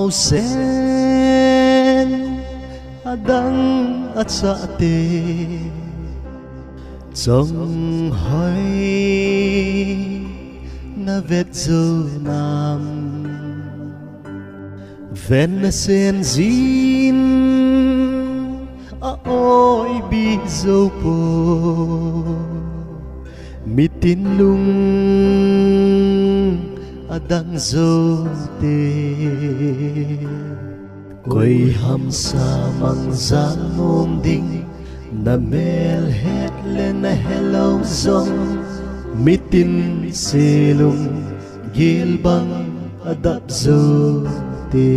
mau sen adang at sa ate trong hỏi na vet dâu nam ven na sen zin a oi bi dâu po mi tin lung adang dâu te quay hầm sa mang gian ôm đinh na mel het lên na hello zong mi tin selung gil bang adap dâu te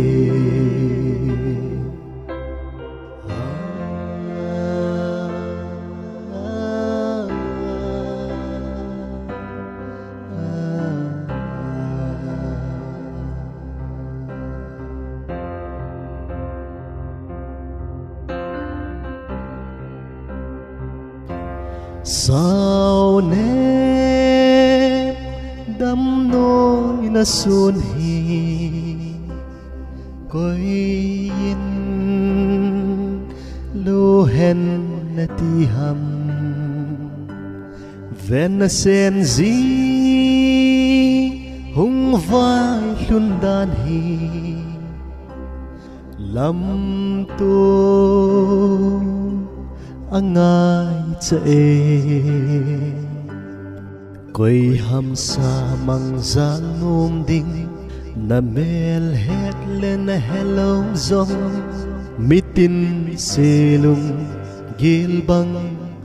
sao nè đắm nỗi na xuân hi coi yên lô hen na ti ham ven na sen zi hung vai lun dan hi lam tô angai cha e quay hầm sa mang gian ôm đinh na mel het lên na hello zong mi tin selung gil bang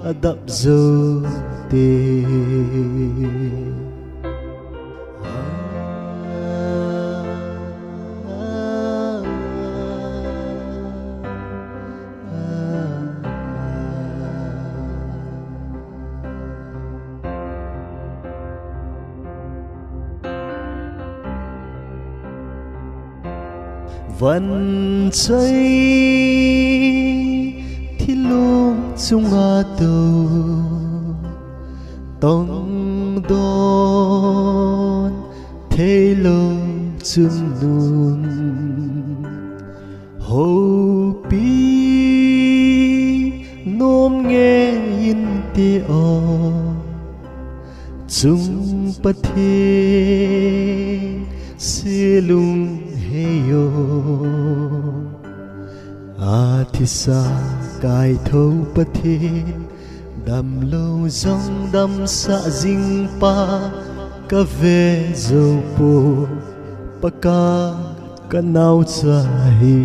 adap dâu te vẫn chơi thì lúc chung ngã đầu tông đón thế lô chung nôn hô pi nôm nghe in tê o chung bát thế selung heyo athisa kai thâu pathe đam lâu dòng đam sa dinh pa ka ve dâu po pa ka nau chahi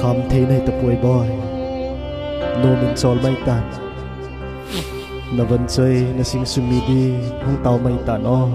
khám thế này tập quay boy nô mình sol may tàn na vẫn chơi na sing sumidi hong tao may tàn o